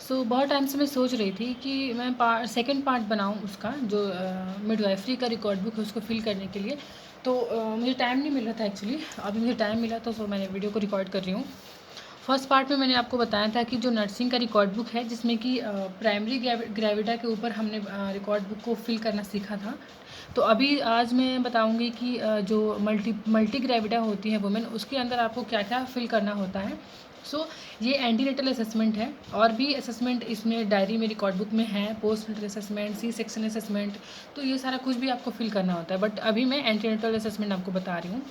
बहुत टाइम से मैं सोच रही थी कि मैं सेकंड पार्ट बनाऊं उसका, जो मिडवाइफरी का रिकॉर्ड बुक है उसको फिल करने के लिए। तो मुझे टाइम नहीं मिल रहा था एक्चुअली। अभी मुझे टाइम मिला तो मैंने वीडियो को रिकॉर्ड कर रही हूँ। फर्स्ट पार्ट में मैंने आपको बताया था कि जो नर्सिंग का रिकॉर्ड बुक है, जिसमें कि प्राइमरी ग्रेविडा के ऊपर हमने रिकॉर्ड बुक को फिल करना सीखा था। तो अभी आज मैं बताऊंगी कि जो मल्टी ग्रेविडा होती है वुमेन, उसके अंदर आपको क्या क्या फिल करना होता है। ये एंटीनेटल असेसमेंट है, और भी असेसमेंट इसमें डायरी में रिकॉर्ड बुक में है, postnatal assessment, C section assessment. तो ये सारा कुछ भी आपको फिल करना होता है, बट अभी मैं एंटीनेटल असेसमेंट आपको बता रही हूँ।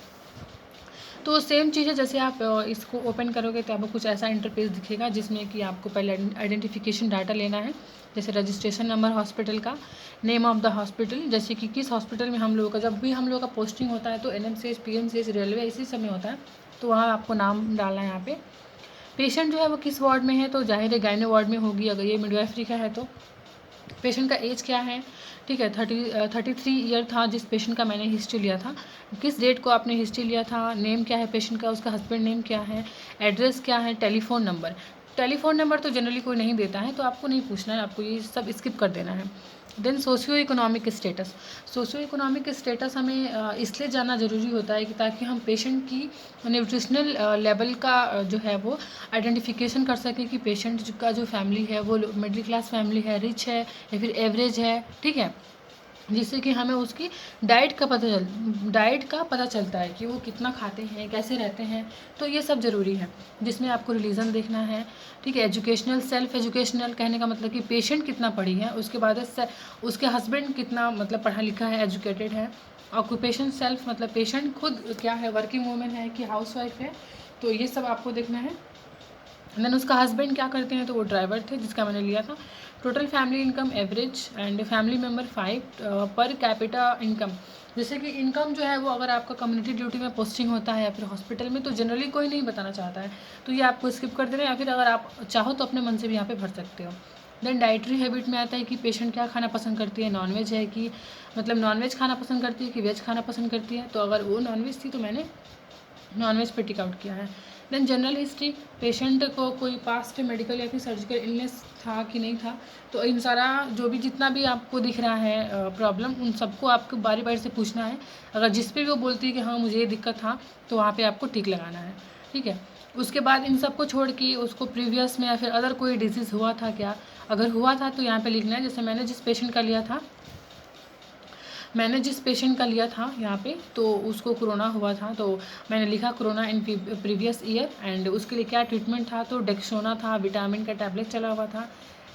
तो सेम चीज़ है, जैसे आप इसको ओपन करोगे तो आपको कुछ ऐसा इंटरफेस दिखेगा, जिसमें कि आपको पहले आइडेंटिफिकेशन डाटा लेना है, जैसे रजिस्ट्रेशन नंबर हॉस्पिटल का, नेम ऑफ द हॉस्पिटल, जैसे कि किस हॉस्पिटल में हम लोगों का, जब भी हम लोगों का पोस्टिंग होता है तो NMCH PMCH रेलवे इसी समय होता है, तो वहाँ आपको नाम डालना है। यहाँ पे पेशेंट जो है वो किस वार्ड में है, तो जाहिर है गायने वार्ड में होगी। अगर ये मिडवाइफरी का है तो पेशेंट का एज क्या है, ठीक है, 33 ईयर था जिस पेशेंट का मैंने हिस्ट्री लिया था। किस डेट को आपने हिस्ट्री लिया था, नेम क्या है पेशेंट का, उसका हस्बैंड नेम क्या है, एड्रेस क्या है, टेलीफोन नंबर तो जनरली कोई नहीं देता है, तो आपको नहीं पूछना है, आपको ये सब स्किप कर देना है। देन सोशियो इकोनॉमिक स्टेटस हमें इसलिए जानना ज़रूरी होता है कि ताकि हम पेशेंट की न्यूट्रिशनल लेवल का जो है वो आइडेंटिफिकेशन कर सकें कि पेशेंट का जो फैमिली है वो मिडिल क्लास फैमिली है, रिच है या फिर एवरेज है, ठीक है। जिससे कि हमें उसकी डाइट का पता चलता है कि वो कितना खाते हैं, कैसे रहते हैं। तो ये सब ज़रूरी है, जिसमें आपको रिलीजन देखना है, ठीक है। एजुकेशनल, सेल्फ एजुकेशनल कहने का मतलब कि पेशेंट कितना पढ़ी है, उसके बाद उसके हस्बैंड कितना मतलब पढ़ा लिखा है, एजुकेटेड है। ऑक्यूपेशन सेल्फ मतलब पेशेंट खुद क्या है, वर्किंग वूमेन है कि हाउसवाइफ है, तो ये सब आपको देखना है। देन उसका हस्बैंड क्या करते हैं, तो वो ड्राइवर थे जिसका मैंने लिया था। Total family income average and family member 5 per capita income. जैसे कि इनकम जो है वो, अगर आपका कम्युनिटी ड्यूटी में पोस्टिंग होता है या फिर हॉस्पिटल में, तो जनरली कोई नहीं बताना चाहता है, तो ये आपको स्किप कर देना, या फिर अगर आप चाहो तो अपने मन से भी यहाँ पे भर सकते हो। देन डाइटरी हैबिट में आता है कि पेशेंट क्या खाना पसंद करती है, नॉनवेज है कि मतलब नॉनवेज खाना पसंद करती है कि वेज खाना पसंद करती है। तो अगर वो नॉनवेज थी तो मैंने नॉनवेज पे टिक आउट किया है। देन जनरल हिस्ट्री, पेशेंट को कोई पास्ट मेडिकल या फिर सर्जिकल इलनेस था कि नहीं था। तो इन सारा जो भी जितना भी आपको दिख रहा है प्रॉब्लम, उन सबको आपको बारी बारी से पूछना है। अगर जिस पे भी वो बोलती है कि हाँ मुझे ये दिक्कत था, तो वहाँ पे आपको टिक लगाना है, ठीक है। उसके बाद इन सबको छोड़ के उसको प्रीवियस में या फिर अदर कोई डिजीज़ हुआ था क्या, अगर हुआ था तो यहाँ पे लिखना है। जैसे मैंने जिस पेशेंट का लिया था यहाँ पे, तो उसको कोरोना हुआ था, तो मैंने लिखा corona in previous year, and उसके लिए क्या ट्रीटमेंट था, तो डेक्सोना था, विटामिन का टैबलेट चला हुआ था,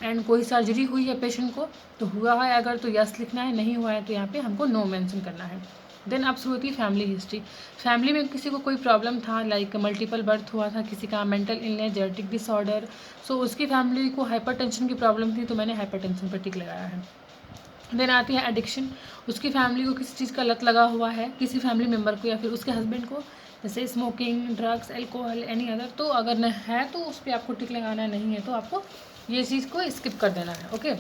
एंड कोई सर्जरी हुई है पेशेंट को, तो हुआ है अगर तो यस लिखना है, नहीं हुआ है तो यहाँ पे हमको नो मेंशन करना है। देन अब शुरू होती है फैमिली हिस्ट्री। फैमिली में किसी को कोई प्रॉब्लम था, लाइक मल्टीपल बर्थ हुआ था, किसी का मेंटल इलनेस, जेनेटिक डिसऑर्डर, सो उसकी फैमिली को हाइपरटेंशन की प्रॉब्लम थी, तो मैंने हाइपरटेंशन पर टिक लगाया है। देन आती है एडिक्शन, उसकी फैमिली को किसी चीज़ का लत लगा हुआ है, किसी फैमिली मेम्बर को या फिर उसके हस्बैंड को, जैसे smoking, drugs, alcohol, any other. तो अगर न है तो उस पर आपको टिक लगाना है, नहीं है तो आपको ये चीज़ को स्किप कर देना है, ओके।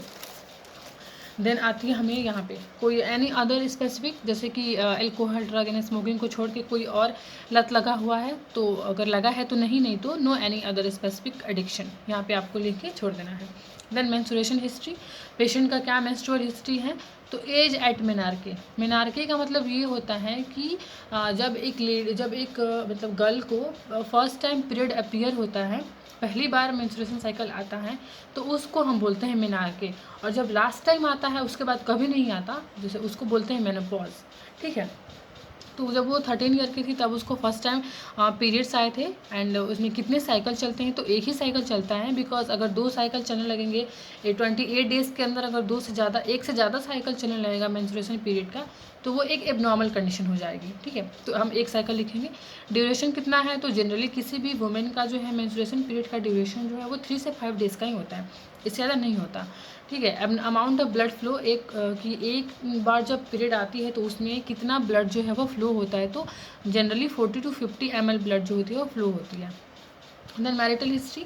देन आती है हमें यहाँ पे कोई एनी अदर स्पेसिफिक, जैसे कि एल्कोहल, ड्रग एंड स्मोकिंग को छोड़ के कोई और लत लगा हुआ है, तो अगर लगा है तो नहीं तो no any other specific addiction, यहाँ पे आपको लिख के छोड़ देना है। देन मेंस्ट्रुएशन हिस्ट्री, पेशेंट का क्या मेंस्ट्रुअल हिस्ट्री है, तो एज एट मेनार्के का मतलब ये होता है कि जब एक मतलब गर्ल को फर्स्ट टाइम पीरियड अपीयर होता है, पहली बार मेंस्ट्रुएशन साइकिल आता है, तो उसको हम बोलते हैं मेनार्के। और जब लास्ट टाइम आता है उसके बाद कभी नहीं आता, जैसे उसको बोलते हैं मेनोपॉज, ठीक है। तो जब वो 13 ईयर की थी तब उसको फर्स्ट टाइम पीरियड्स आए थे, एंड उसमें कितने साइकिल चलते हैं, तो एक ही साइकिल चलता है, बिकॉज अगर 2 साइकिल चलने लगेंगे 28 डेज़ के अंदर, अगर एक से ज़्यादा साइकिल चलने लगेगा मेंस्ट्रुएशन पीरियड का, तो वो एक एबनॉर्मल कंडीशन हो जाएगी, ठीक है। तो हम एक साइकिल लिखेंगे। ड्यूरेशन कितना है, तो जनरली किसी भी वुमेन का जो है मेंस्ट्रुएशन पीरियड का ड्यूरेशन जो है वो 3 से 5 डेज़ का ही होता है, इससे ज़्यादा नहीं होता, ठीक है। अमाउंट ऑफ ब्लड फ्लो, एक बार जब पीरियड आती है तो उसमें कितना ब्लड जो है वो फ्लो होता है, तो जनरली 40 to 50 ml ब्लड जो होती है वो फ्लो होती है। देन मैरिटल हिस्ट्री,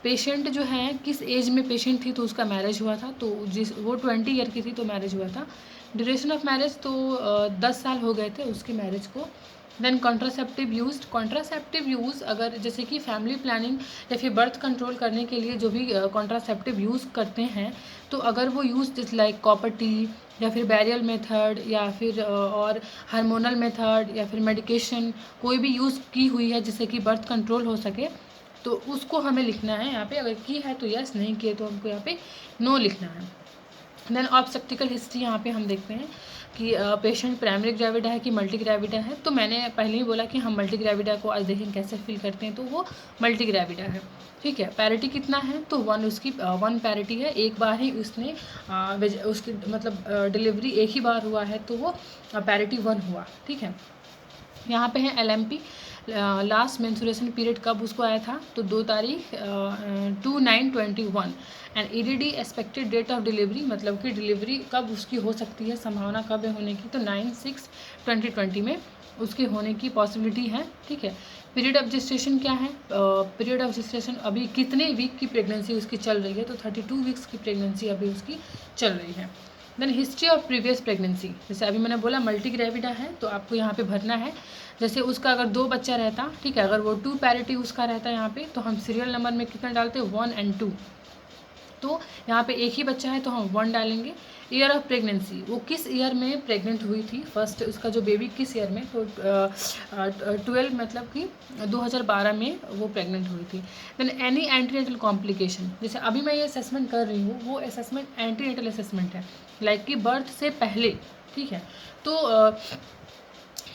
पेशेंट जो है किस एज में पेशेंट थी, तो उसका मैरिज हुआ था, तो वो 20 ईयर की थी तो मैरिज हुआ था। ड्यूरेशन ऑफ मैरिज, तो 10 साल हो गए थे उसकी मैरिज को। देन कॉन्ट्रासेप्टिव यूज़, अगर जैसे कि फैमिली प्लानिंग या फिर बर्थ कंट्रोल करने के लिए जो भी कॉन्ट्रासेप्टिव यूज़ करते हैं, तो अगर वो यूज़ जैसे लाइक कॉपर टी या फिर बैरियल मेथड या फिर और हार्मोनल मेथड या फिर मेडिकेशन कोई भी यूज़ की हुई है जिससे कि बर्थ कंट्रोल हो सके, तो उसको हमें लिखना है यहाँ पे। अगर की है तो यस, नहीं की है तो हमको यहाँ पे नो लिखना है। देन ऑब्स्टेक्टिकल हिस्ट्री यहाँ पे हम देखते हैं कि पेशेंट प्राइमरी ग्रेविडा है कि मल्टी ग्रेविडा है। तो मैंने पहले ही बोला कि हम मल्टी ग्रेविडा को आज देखें कैसे फिल करते हैं, तो वो मल्टी ग्रेविडा है। ठीक है, पैरिटी कितना है, तो 1 उसकी 1 पैरिटी है, एक बार ही उसने उसकी मतलब डिलीवरी एक ही बार हुआ है, तो वो पैरिटी 1 हुआ। ठीक है, यहाँ पे है LMP, लास्ट मेंस्ट्रुएशन पीरियड कब उसको आया था, तो 2 तारीख 2/9/21। And EDD expected date of delivery, मतलब कि डिलीवरी कब उसकी हो सकती है, संभावना कब है होने की, तो 9/6/2020 में उसके होने की पॉसिबिलिटी है। ठीक है, पीरियड ऑफ जेस्टेशन क्या है, पीरियड ऑफ जेस्टेशन अभी कितने वीक की प्रेगनेंसी उसकी चल रही है, तो 32 वीक्स की प्रेगनेंसी अभी उसकी चल रही है। Then history of previous pregnancy, जैसे अभी मैंने बोला मल्टी ग्रेविडा है, तो आपको यहाँ पे भरना है। जैसे उसका अगर 2 बच्चा रहता, ठीक है, अगर वो 2 पैरिटी उसका रहता है यहाँ पे, तो हम सीरियल नंबर में कितना डालते हैं, 1 और 2। तो यहाँ पे एक ही बच्चा है तो हम 1 डालेंगे। ईयर ऑफ प्रेगनेंसी, वो किस ईयर में प्रेग्नेंट हुई थी, फर्स्ट उसका जो बेबी किस ईयर में, तो 12 मतलब कि 2012 में वो प्रेग्नेंट हुई थी। देन एनी एंटीनेटल कॉम्प्लिकेशन, जैसे अभी मैं ये असेसमेंट कर रही हूँ, वो असेसमेंट एंटीनेटल असेसमेंट है, लाइक कि बर्थ से पहले। ठीक है, तो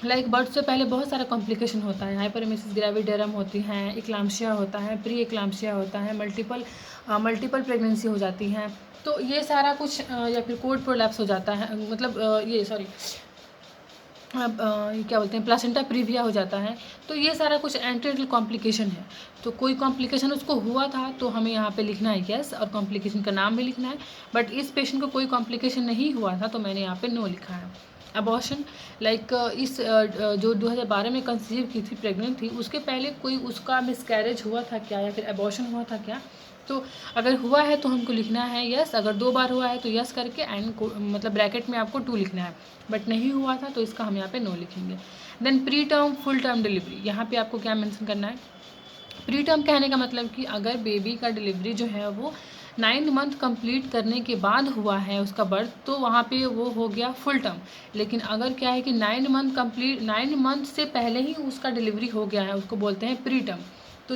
लाइक बर्थ से पहले बहुत सारा कॉम्प्लिकेशन होता है, हाइपरमेसिस ग्रेविडेरम होती हैं, इक्लाम्शिया होता है, प्री इक्लाम्शिया होता है, मल्टीपल प्रेगनेंसी हो जाती हैं, तो ये सारा कुछ या फिर कोड प्रोलैप्स हो जाता है, मतलब ये क्या बोलते हैं, प्लासेंटा प्रीविया हो जाता है। तो ये सारा कुछ एंटीनेटल कॉम्प्लिकेशन है। तो कोई कॉम्प्लिकेशन उसको हुआ था तो हमें यहाँ पे लिखना है यस, और कॉम्प्लिकेशन का नाम भी लिखना है। बट इस पेशेंट को कोई कॉम्प्लिकेशन नहीं हुआ था, तो मैंने यहाँ पे नो लिखा है। अबॉर्शन, लाइक इस जो 2012 में कंसीव की थी, प्रेग्नेंट थी, उसके पहले कोई उसका मिसकैरेज हुआ था क्या, या फिर अबॉर्शन हुआ था क्या। तो अगर हुआ है तो हमको लिखना है यस, अगर 2 बार हुआ है तो यस करके एंड मतलब ब्रैकेट में आपको 2 लिखना है। बट नहीं हुआ था तो इसका हम यहाँ पे नो लिखेंगे। Then preterm full term delivery, यहाँ पे आपको क्या मेंशन करना है, प्री टर्म कहने का मतलब कि अगर बेबी का डिलीवरी जो है वो 9 मंथ कंप्लीट करने के बाद हुआ है उसका बर्थ, तो वहाँ पे वो हो गया फुल टर्म। लेकिन अगर क्या है कि 9 मंथ से पहले ही उसका डिलीवरी हो गया है, उसको बोलते हैं प्री टर्म। तो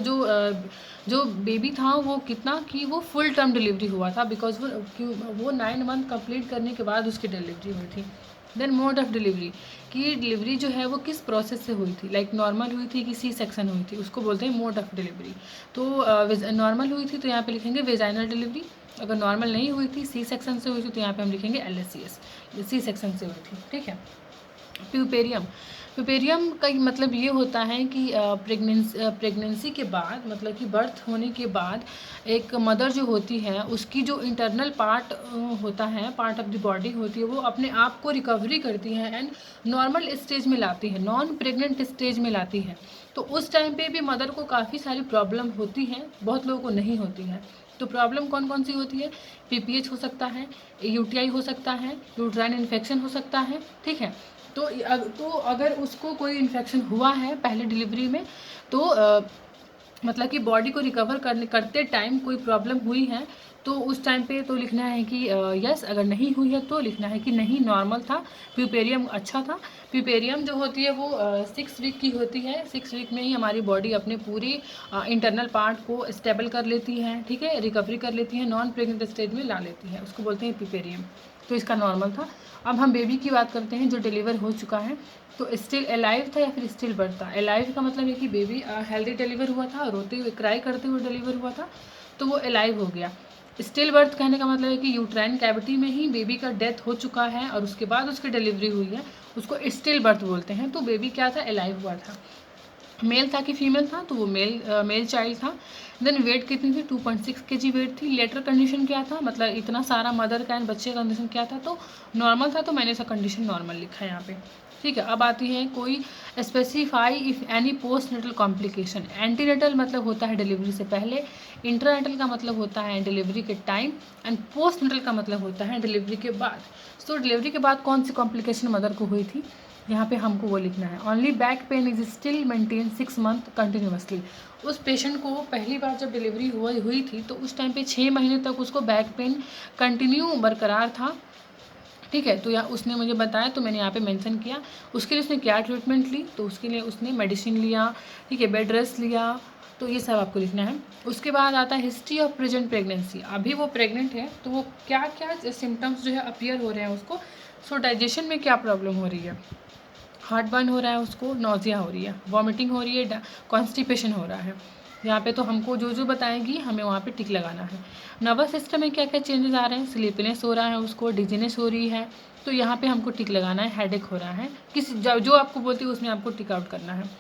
जो बेबी था वो कितना कि वो फुल टर्म डिलीवरी हुआ था, बिकॉज वो 9 मंथ कंप्लीट करने के बाद उसकी डिलीवरी हुई थी। देन मोड ऑफ डिलीवरी, कि डिलीवरी जो है वो किस प्रोसेस से हुई थी, लाइक नॉर्मल हुई थी कि सी सेक्शन हुई थी, उसको बोलते हैं मोड ऑफ डिलीवरी। तो नॉर्मल हुई थी तो यहाँ पे लिखेंगे वेजाइनल डिलीवरी, अगर नॉर्मल नहीं हुई थी, सी सेक्शन से हुई थी, तो यहाँ पे हम लिखेंगे LSCS, सी सेक्शन से हुई थी। ठीक है, प्यूपेरियम का मतलब ये होता है कि प्रेगनेंसी के बाद, मतलब कि बर्थ होने के बाद एक मदर जो होती है उसकी जो इंटरनल पार्ट होता है, पार्ट ऑफ द बॉडी होती है, वो अपने आप को रिकवरी करती है एंड नॉर्मल स्टेज में लाती है, नॉन प्रेग्नेंट स्टेज में लाती है। तो उस टाइम पे भी मदर को काफ़ी सारी प्रॉब्लम होती हैं, बहुत लोगों को नहीं होती है। तो प्रॉब्लम कौन कौन सी होती है, PPH हो सकता है, UTI हो सकता है, यूट्राइन इन्फेक्शन हो सकता है। ठीक है, तो अगर उसको कोई इन्फेक्शन हुआ है पहले डिलीवरी में, तो मतलब कि बॉडी को रिकवर करते टाइम कोई प्रॉब्लम हुई है, तो उस टाइम पे तो लिखना है कि यस, अगर नहीं हुई है तो लिखना है कि नहीं, नॉर्मल था, प्यूपेरियम अच्छा था। प्यूपेरियम जो होती है वो 6 वीक की होती है, 6 वीक में ही हमारी बॉडी अपने पूरी इंटरनल पार्ट को स्टेबल कर लेती है, ठीक है, रिकवरी कर लेती है, नॉन प्रेग्नेंट स्टेज में ला लेती है, उसको बोलते हैं प्यूपेरियम। तो इसका नॉर्मल था। अब हम बेबी की बात करते हैं जो डिलीवर हो चुका है, तो स्टिल अलाइव था या फिर स्टिल बर्थ था। अलाइव का मतलब है कि बेबी हेल्दी डिलीवर हुआ था, रोते हुए क्राई करते हुए डिलीवर हुआ था, तो वो अलाइव हो गया। स्टिल बर्थ कहने का मतलब है कि यूट्राइन कैविटी में ही बेबी का डेथ हो चुका है और उसके बाद उसकी डिलीवरी हुई है, उसको स्टिल बर्थ बोलते हैं। तो बेबी क्या था, अलाइव हुआ था। मेल था कि फीमेल था, तो वो मेल चाइल्ड था। देन वेट कितनी थी, 2.6 kg वेट थी। लेटर कंडीशन क्या था, मतलब इतना सारा मदर का एंड बच्चे का कंडीशन क्या था, तो नॉर्मल था, तो मैंने इसका कंडीशन नॉर्मल लिखा है यहाँ पे। ठीक है, अब आती है कोई specify if any postnatal complication. Antenatal मतलब होता है डिलीवरी से पहले, इंटरनेटल का मतलब होता है डिलीवरी के टाइम, एंड पोस्ट नेटल का मतलब होता है डिलीवरी के बाद। तो डिलीवरी के बाद कौन सी कॉम्प्लिकेशन मदर को हुई थी, यहाँ पे हमको वो लिखना है। Only back pain is still maintain 6 month continuously. उस पेशेंट को पहली बार जब डिलीवरी हुई थी तो उस टाइम पे 6 महीने तक उसको बैक पेन कंटिन्यू बरकरार था, ठीक है। तो यहाँ उसने मुझे बताया, तो मैंने यहाँ पे मेंशन किया। उसके लिए उसने क्या ट्रीटमेंट ली, तो उसके लिए उसने मेडिसिन लिया, ठीक है, बेड रेस्ट लिया, तो ये सब आपको लिखना है। उसके बाद आता है हिस्ट्री ऑफ प्रेजेंट प्रेगनेंसी। अभी वो प्रेग्नेंट है तो वो क्या क्या सिम्टम्स जो है अपीयर हो रहे हैं उसको। सो डाइजेशन में क्या प्रॉब्लम हो रही है, हार्ट बर्न हो रहा है उसको, नोजिया हो रही है, वॉमिटिंग हो रही है, कॉन्स्टिपेशन हो रहा है। यहाँ पे तो हमको जो जो बताएंगी हमें वहाँ पे टिक लगाना है। नर्वस सिस्टम में क्या क्या चेंजेस आ रहे हैं, स्लीपनेस हो रहा है उसको, डिजीनेस हो रही है, तो यहाँ पे हमको टिक लगाना है। हेडेक हो रहा है, किस जो आपको बोलती है उसमें आपको टिक आउट करना है।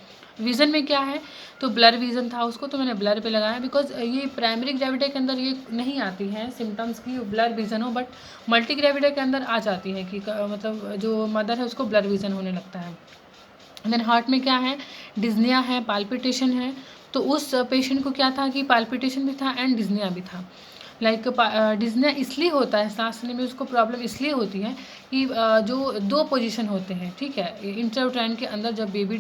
विज़न में क्या है, तो ब्लर विज़न था उसको, तो मैंने ब्लर पे लगाया, बिकॉज ये प्राइमरी ग्रेविटी के अंदर ये नहीं आती है सिम्टम्स की ब्लर विज़न हो, बट मल्टी ग्रेविटी के अंदर आ जाती है कि मतलब जो मदर है उसको ब्लर विज़न होने लगता है। देन हार्ट में क्या है, डिज्निया है, पाल्पिटेशन है। तो उस पेशेंट को क्या था कि पाल्पिटेशन भी था एंड डिज्निया भी था। लाइक डिज्निया इसलिए होता है, सांस लेने में उसको प्रॉब्लम इसलिए होती है कि जो 2 पोजीशन होते हैं, ठीक है, इंट्रायूटेराइन के अंदर जब बेबी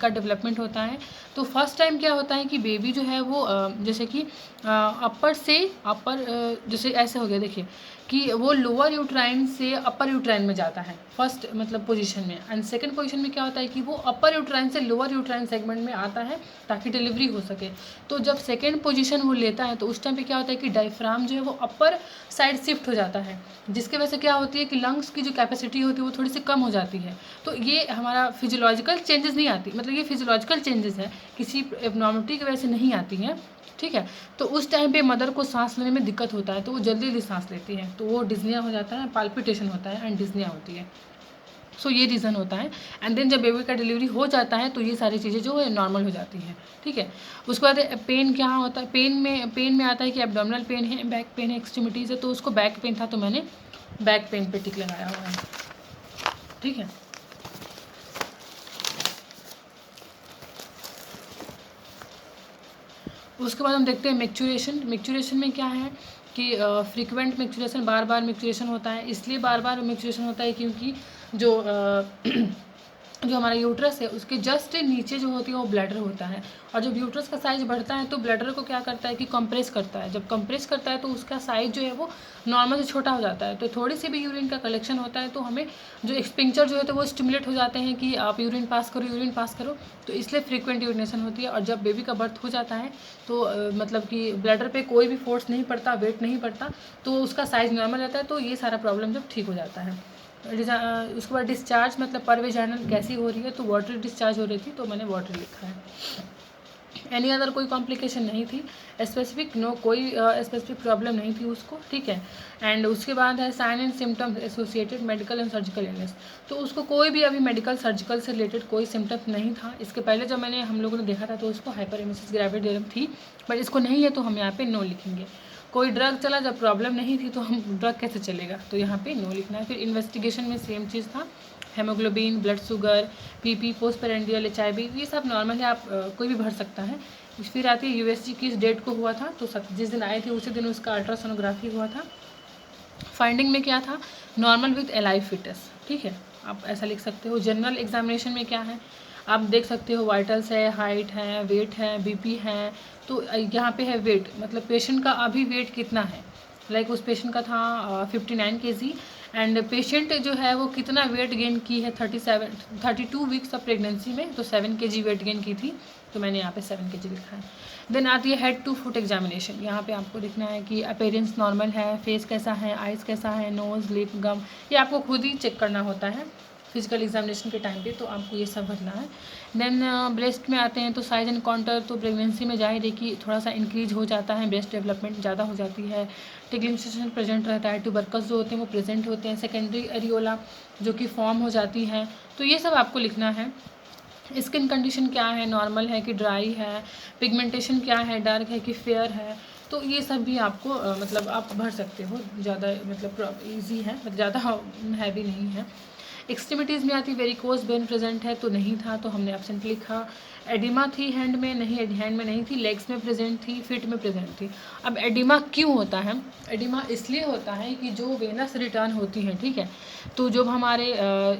का डेवलपमेंट होता है तो फर्स्ट टाइम क्या होता है कि बेबी जो है वो जैसे कि अपर से अपर जैसे ऐसे हो गया, देखिए कि वो लोअर यूट्राइन से अपर यूट्राइन में जाता है फर्स्ट मतलब पोजीशन में, एंड सेकंड पोजीशन में क्या होता है कि वो अपर यूट्राइन से लोअर यूट्राइन सेगमेंट में आता है ताकि डिलीवरी हो सके। तो जब सेकंड पोजीशन वो लेता है तो उस टाइम पे क्या होता है कि डायफ्राम जो है वो अपर साइड शिफ्ट हो जाता है, जिसकी वजह से क्या होती है कि लंग्स की जो कैपेसिटी होती है वो थोड़ी सी कम हो जाती है। तो ये हमारा फिजियोलॉजिकल चेंजेस नहीं आती, मतलब ये फिजियोलॉजिकल चेंजेस है, किसी एबनॉर्मलिटी की वजह से नहीं आती हैं, ठीक है। तो उस टाइम पे मदर को सांस लेने में दिक्कत होता है, तो वो जल्दी जल्दी सांस लेती है, तो वो डिज्निया हो जाता है, पाल्पिटेशन होता है एंड डिज्निया होती है। सो ये रीज़न होता है। एंड देन जब बेबी का डिलीवरी हो जाता है तो ये सारी चीज़ें जो है नॉर्मल हो जाती हैं, ठीक है। उसके बाद पेन क्या होता है, पेन में आता है कि एब्डोमिनल पेन है, बैक पेन है, एक्सट्रीमिटीज़ है, तो उसको बैक पेन था तो मैंने बैक पेन पे टिक लगाया हुआ है, ठीक है। उसके बाद हम देखते हैं मैक्चुरेशन में क्या है कि फ्रीक्वेंट मैक्चुरेशन, बार बार मैक्चुरेशन होता है। इसलिए बार बार मैक्चुरेशन होता है क्योंकि जो जो हमारा यूट्रस है उसके जस्ट नीचे जो होती है वो ब्लैडर होता है, और जब यूट्रस का साइज बढ़ता है तो ब्लैडर को क्या करता है कि कंप्रेस करता है। जब कंप्रेस करता है तो उसका साइज जो है वो नॉर्मल से छोटा हो जाता है, तो थोड़ी सी भी यूरिन का कलेक्शन होता है तो हमें जो एक्सपेंचर जो है तो वो स्टिमुलेट हो जाते हैं कि आप यूरिन पास करो, तो इसलिए फ्रीक्वेंट यूरिनेशन होती है। और जब बेबी का बर्थ हो जाता है तो मतलब कि ब्लैडर पे कोई भी फोर्स नहीं पड़ता, वेट नहीं पड़ता, तो उसका साइज नॉर्मल रहता है, तो ये सारा प्रॉब्लम जब ठीक हो जाता है। उसके बाद डिस्चार्ज मतलब परवेजाइनल कैसी हो रही है, तो वाटर डिस्चार्ज हो रही थी तो मैंने वाटर लिखा है। एनी अदर कोई कॉम्प्लिकेशन नहीं थी स्पेसिफिक, कोई स्पेसिफिक प्रॉब्लम नहीं थी उसको, ठीक है। एंड उसके बाद है sign and symptoms associated medical and surgical illness, तो उसको कोई भी अभी मेडिकल सर्जिकल से रिलेटेड कोई सिम्टम्स नहीं था। इसके पहले जब हम लोगों ने देखा था तो उसको हाइपरेमेसिस ग्रेविड थी, बट इसको नहीं है तो हम यहाँ पे नो लिखेंगे। कोई ड्रग चला, जब प्रॉब्लम नहीं थी तो हम ड्रग कैसे चलेगा, तो यहाँ पे नो लिखना है। फिर इन्वेस्टिगेशन में सेम चीज़ था, haemoglobin, blood sugar, PP, postprandial HIV, ये सब नॉर्मल है, आप कोई भी भर सकता है। फिर आती है USG किस डेट को हुआ था, तो जिस दिन आए थे उसी दिन उसका अल्ट्रासोनोग्राफी हुआ था। फाइंडिंग में क्या था, नॉर्मल विथ अलाइव फिटस, ठीक है, आप ऐसा लिख सकते हो। जनरल एग्जामिनेशन में क्या है, आप देख सकते हो वाइटल्स है, हाइट है, वेट है, BP है। तो यहाँ पे है वेट, मतलब पेशेंट का अभी वेट कितना है, लाइक उस पेशेंट का था 59 kg, एंड पेशेंट जो है वो कितना वेट गेन की है 32 वीक्स ऑफ प्रेगनेंसी में, तो 7 kg वेट गेन की थी, तो मैंने यहाँ पे 7 kg लिखा है। देन आती है हेड टू फुट एग्जामिनेशन, यहाँ पे आपको लिखना है कि अपीयरेंस नॉर्मल है, फेस कैसा है, आइज़ कैसा है, नोज़, लिप, गम, ये आपको खुद ही चेक करना होता है फिजिकल एग्जामिनेशन के टाइम पे, तो आपको ये सब भरना है। देन ब्रेस्ट में आते हैं तो साइज एंड काउंटर, तो प्रेगनेंसी में जाहिर है कि थोड़ा सा इंक्रीज हो जाता है, ब्रेस्ट डेवलपमेंट ज़्यादा हो जाती है, टिकलिंग सेंसेशन प्रेजेंट रहता है, ट्यूबरकल्स जो होते हैं वो प्रेजेंट होते हैं, सेकेंडरी एरियोला जो कि फॉर्म हो जाती है, तो ये सब आपको लिखना है। स्किन कंडीशन क्या है, नॉर्मल है कि ड्राई है, पिगमेंटेशन क्या है, डार्क है कि फेयर है, तो ये सब भी आपको मतलब आप भर सकते हो, ज़्यादा मतलब ईजी है, ज़्यादा हैवी नहीं है। एक्सट्रीमिटीज़ में आती वेरिकोज वेन प्रेजेंट है तो नहीं था, तो हमने एब्सेंट लिखा। एडिमा थी हैंड में, नहीं हैंड में नहीं थी, लेग्स में प्रेजेंट थी, फिट में प्रेजेंट थी। अब एडिमा क्यों होता है? एडिमा इसलिए होता है कि जो वेनस रिटर्न होती है, ठीक है, तो जब हमारे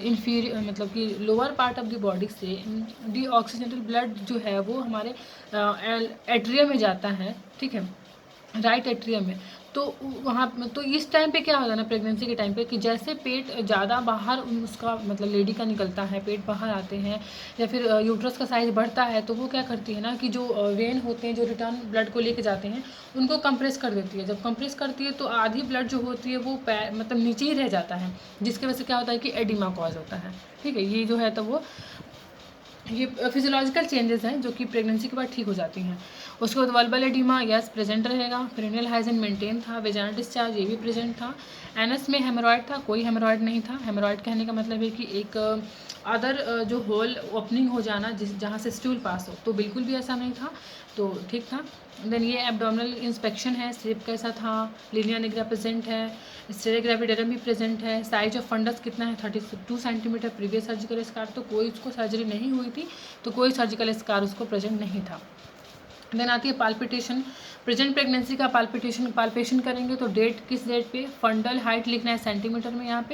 इंफीरियर मतलब कि lower part of the body से डीऑक्सीजनेटेड ब्लड जो है वो हमारे एट्रियम में जाता है, ठीक है, राइट एट्रियम में। तो वहाँ तो इस टाइम पे क्या होता है ना, प्रेगनेंसी के टाइम पे, कि जैसे पेट ज़्यादा बाहर उसका मतलब लेडी का निकलता है, पेट बाहर आते हैं या फिर यूट्रस का साइज़ बढ़ता है, तो वो क्या करती है ना कि जो वेन होते हैं जो रिटर्न ब्लड को लेके जाते हैं उनको कंप्रेस कर देती है। जब कंप्रेस करती है तो आधी ब्लड जो होती है वो मतलब नीचे ही रह जाता है, जिसकी वजह से क्या होता है कि एडिमा कॉज होता है, ठीक है। ये जो है तो वो ये फिजियोलॉजिकल चेंजेस हैं जो कि प्रेगनेंसी के बाद ठीक हो जाती हैं। उसके बाद वल्बल एडिमा यस प्रेजेंट रहेगा। पेरिनियल हाइजीन मेंटेन था। वेजाइनल डिस्चार्ज ये भी प्रेजेंट था। एनस में हेमोरॉइड था, कोई हेमोरॉइड नहीं था। हेमोरॉइड कहने का मतलब है कि एक अदर जो होल ओपनिंग हो जाना जहाँ से स्टूल पास हो, तो बिल्कुल भी ऐसा नहीं था, तो ठीक था। देन ये एब्डोमिनल इंस्पेक्शन है, स्लिप कैसा था, लिनिया निग्रा प्रेजेंट है, स्टेरोग्राफिडरम भी प्रेजेंट है। साइज ऑफ फंडस कितना है 32 सेंटीमीटर। प्रीवियस सर्जिकल स्कार तो कोई उसको सर्जरी नहीं हुई थी, तो कोई सर्जिकल स्कार उसको प्रेजेंट नहीं था। देन आती है पाल्पिटेशन। प्रेजेंट प्रेगनेंसी का पाल्पिटेशन करेंगे तो डेट किस डेट पे, फंडल हाइट लिखना है सेंटीमीटर में यहाँ पे,